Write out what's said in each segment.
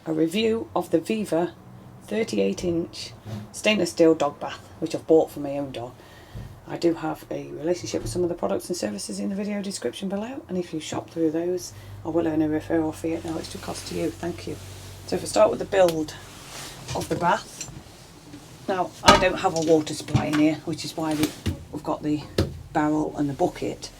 a review of the Vevor 38-inch stainless steel dog bath, which I've bought for my own dog. I do have a relationship with some of the products and services in the video description below, and if you shop through those, I will earn a referral fee at no extra cost to you. Thank you. So if I start with the build of the bath, now I don't have a water supply in here, which is why we've got the barrel and the bucket.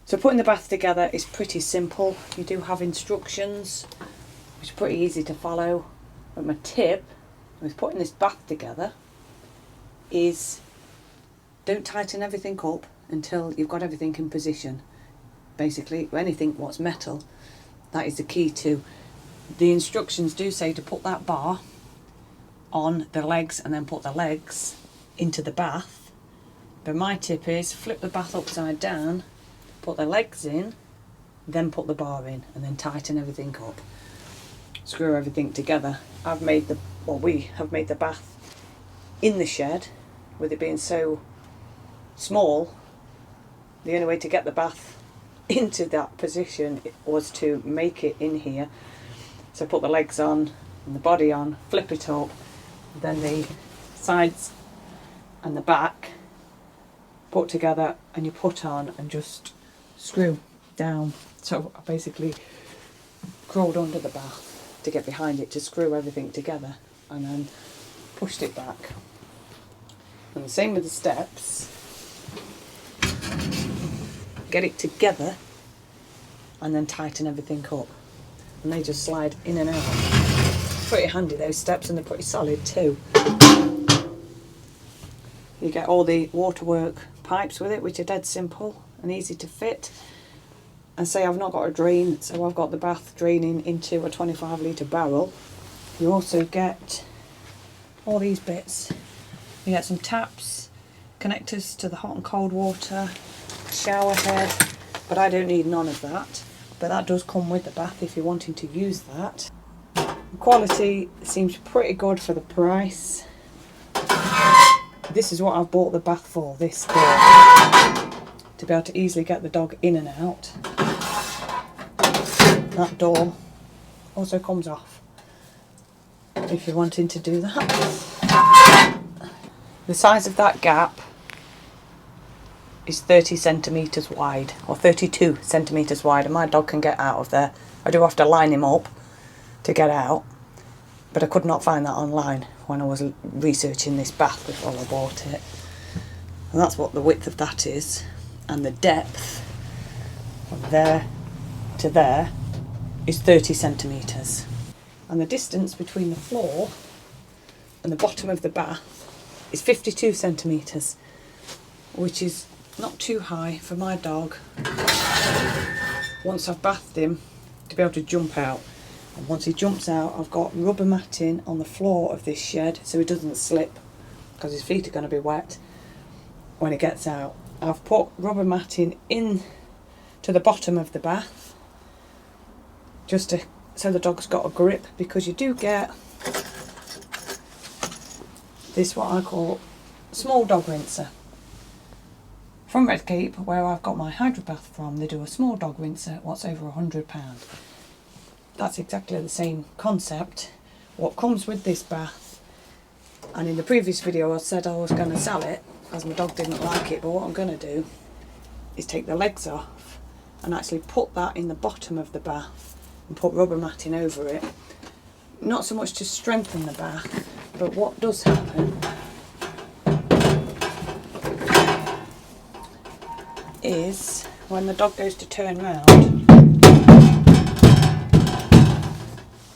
So putting the bath together is pretty simple. You do have instructions, which are pretty easy to follow. But my tip with putting this bath together is don't tighten everything up until you've got everything in position. Basically, anything what's metal, that is the key to. The instructions do say to put that bar on the legs and then put the legs into the bath. But my tip is flip the bath upside down, put the legs in, then put the bar in, and then tighten everything up. Screw everything together. We have made the bath in the shed, with it being so small. The only way to get the bath into that position was to make it in here. So put the legs on and the body on, flip it up, then the sides and the back put together, and you put on and just screw down. So I basically crawled under the bath to get behind it to screw everything together, and then pushed it back. And the same with the steps. Get it together and then tighten everything up, and they just slide in and out. Pretty handy, those steps, and they're pretty solid too. You get all the waterwork pipes with it, which are dead simple and easy to fit. And say I've not got a drain, so I've got the bath draining into a 25 litre barrel. You also get all these bits. You get some taps, connectors to the hot and cold water, shower head, but I don't need none of that. But that does come with the bath if you're wanting to use that. The quality seems pretty good for the price. This is what I've bought the bath for, this door, to be able to easily get the dog in and out. That door also comes off if you're wanting to do that. The size of that gap is 30 centimetres wide, or 32 centimetres wide, and my dog can get out of there. I do have to line him up to get out, but I could not find that online when I was researching this bath before I bought it. And that's what the width of that is, and the depth from there to there is 30 centimetres. And the distance between the floor and the bottom of the bath is 52 centimetres, which is not too high for my dog once I've bathed him to be able to jump out. And once he jumps out, I've got rubber matting on the floor of this shed so he doesn't slip, because his feet are going to be wet when he gets out. I've put rubber matting in to the bottom of the bath so the dog's got a grip, because you do get this, what I call small dog rinser. From Redcape, where I've got my hydro bath from, they do a small dog rinser what's over £100. That's exactly the same concept. What comes with this bath, and in the previous video I said I was going to sell it as my dog didn't like it, but what I'm going to do is take the legs off and actually put that in the bottom of the bath and put rubber matting over it. Not so much to strengthen the bath, but what does happen is when the dog goes to turn round.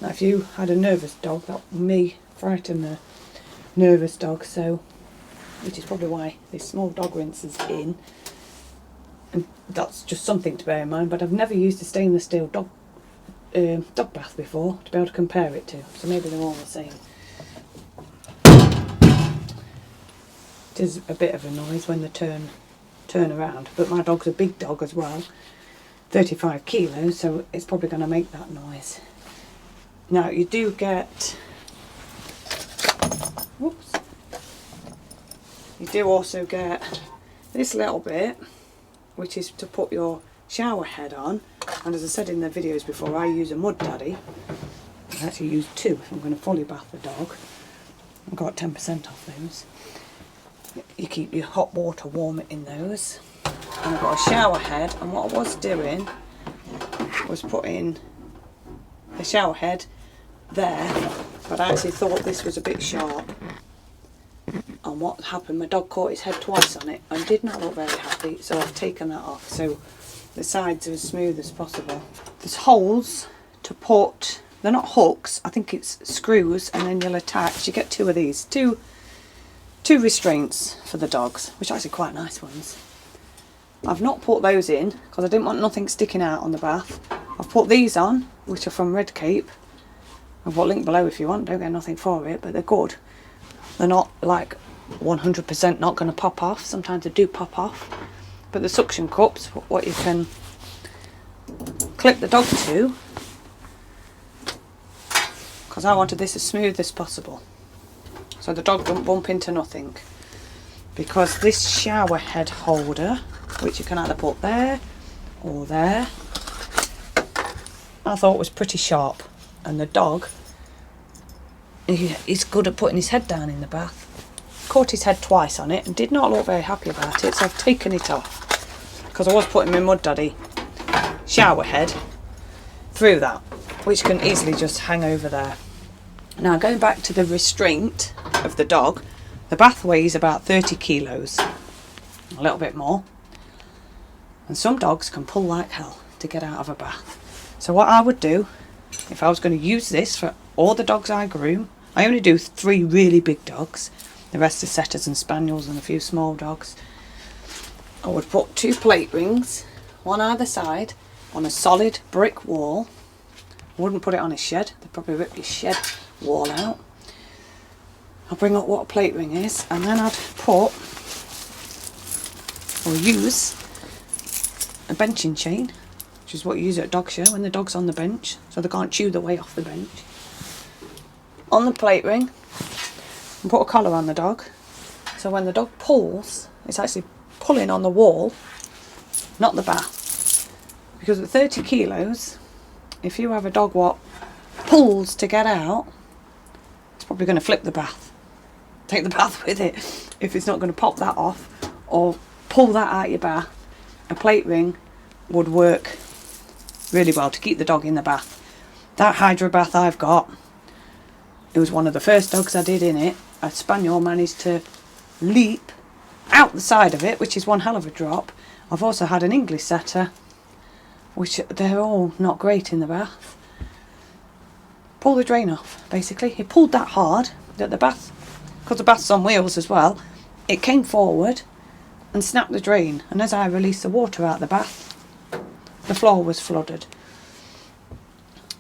Now if you had a nervous dog, that may frighten a nervous dog, so which is probably why this small dog rinse is in, and that's just something to bear in mind. But I've never used a stainless steel dog bath before to be able to compare it to, so maybe they're all the same. It is a bit of a noise when they turn around, but my dog's a big dog as well, 35 kilos, so it's probably going to make that noise. Now you do get, whoops, you do also get this little bit, which is to put your shower head on. And as I said in the videos before, I use a mud daddy, I actually use 2 if I'm going to fully bath the dog. I've got 10% off those. You keep your hot water warm in those. And I've got a shower head, and what I was doing was putting the shower head there, but I actually thought this was a bit sharp. And what happened, my dog caught his head twice on it and did not look very happy, so I've taken that off so the sides are as smooth as possible. There's holes to put, they're not hooks, I think it's screws, and then you'll attach, you get 2 of these, two restraints for the dogs, which are actually quite nice ones. I've not put those in because I didn't want nothing sticking out on the bath. I've put these on, which are from Red Cape. I've got a link below if you want, don't get nothing for it, but they're good. They're not like 100% not going to pop off, sometimes they do pop off. But the suction cups, what you can clip the dog to, because I wanted this as smooth as possible. So the dog don't bump into nothing. Because this shower head holder, which you can either put there or there, I thought was pretty sharp. And the dog, he's good at putting his head down in the bath. Caught his head twice on it and did not look very happy about it, so I've taken it off. Because I was putting my Mud Daddy shower head through that, which can easily just hang over there. Now going back to the restraint of the dog, the bath weighs about 30 kilos, a little bit more. And some dogs can pull like hell to get out of a bath. So what I would do, if I was going to use this for all the dogs I groom, I only do 3 really big dogs. The rest are setters and spaniels and a few small dogs. I would put 2 plate rings, one either side, on a solid brick wall. I wouldn't put it on a shed, they'd probably rip your shed wall out. I'll bring up what a plate ring is, and then I'd put, or use, a benching chain, which is what you use at a dog show when the dog's on the bench, so they can't chew their way off the bench, on the plate ring, and put a collar on the dog, so when the dog pulls, it's actually pulling on the wall, not the bath. Because at 30 kilos, if you have a dog what pulls to get out, it's probably going to flip the bath. Take the bath with it if it's not going to pop that off or pull that out your bath. A plate ring would work really well to keep the dog in the bath. That hydro bath I've got, it was one of the first dogs I did in it. A spaniel managed to leap out the side of it, which is one hell of a drop. I've also had an English setter, which they're all not great in the bath. Pull the drain off, basically. He pulled that hard that the bath, because the bath's on wheels as well, it came forward and snapped the drain, and as I released the water out of the bath, the floor was flooded.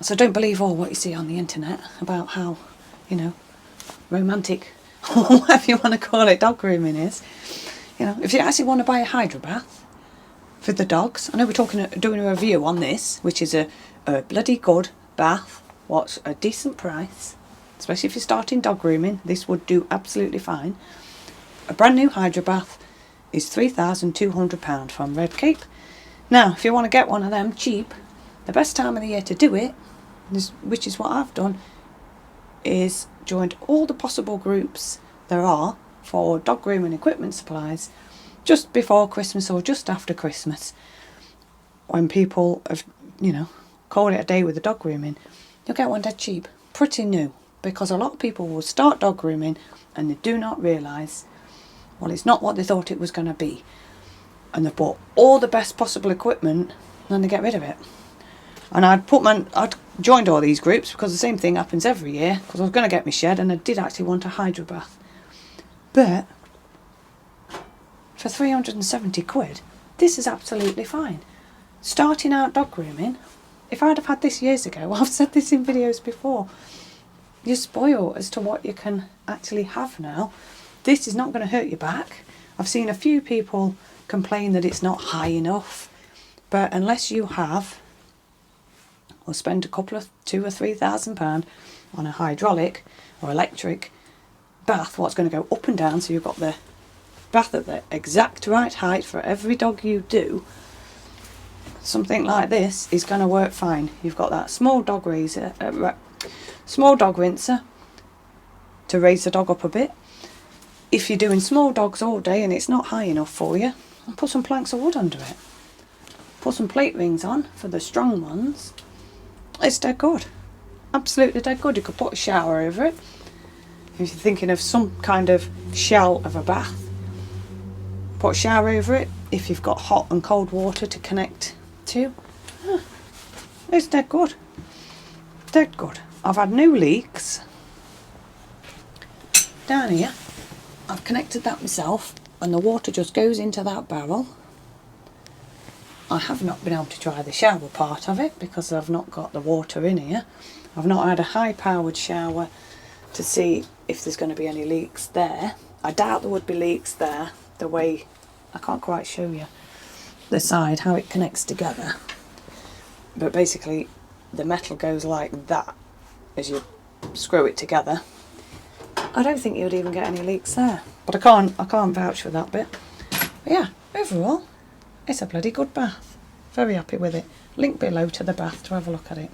So don't believe all what you see on the internet about how, you know, romantic or whatever you want to call it, dog grooming is. You know, if you actually want to buy a hydro bath for the dogs, I know we're doing a review on this, which is a bloody good bath, what's a decent price, especially if you're starting dog grooming. This would do absolutely fine. A brand new hydro bath is £3,200 from Red Cape. Now, if you want to get one of them cheap, the best time of the year to do it, which is what I've done, is joined all the possible groups there are for dog grooming equipment supplies just before Christmas or just after Christmas, when people have, you know, called it a day with the dog grooming. You'll get one dead cheap, pretty new, because a lot of people will start dog grooming and they do not realise, well, it's not what they thought it was going to be, and they've bought all the best possible equipment and then they get rid of it. And I'd joined all these groups because the same thing happens every year, because I was going to get my shed and I did actually want a hydro bath. But for 370 quid, this is absolutely fine. Starting out dog grooming, if I'd have had this years ago, I've said this in videos before, you're spoiled as to what you can actually have now. This is not going to hurt your back. I've seen a few people complain that it's not high enough, but unless you have or spend a couple of £2,000 or £3,000 on a hydraulic or electric bath, what's going to go up and down, so you've got the bath at the exact right height for every dog you do, something like this is going to work fine. You've got that small dog small dog rinser to raise the dog up a bit. If you're doing small dogs all day and it's not high enough for you, put some planks of wood under it. Put some plate rings on for the strong ones. It's dead good. Absolutely dead good. You could put a shower over it. If you're thinking of some kind of shell of a bath, put a shower over it. If you've got hot and cold water to connect to, it's dead good. Dead good. I've had no leaks down here. I've connected that myself and the water just goes into that barrel. I have not been able to try the shower part of it because I've not got the water in here. I've not had a high powered shower to see if there's going to be any leaks there. I doubt there would be leaks there, the way, I can't quite show you the side, how it connects together. But basically the metal goes like that as you screw it together. I don't think you would even get any leaks there. But I can't vouch for that bit. But yeah, overall, it's a bloody good bath. Very happy with it. Link below to the bath to have a look at it.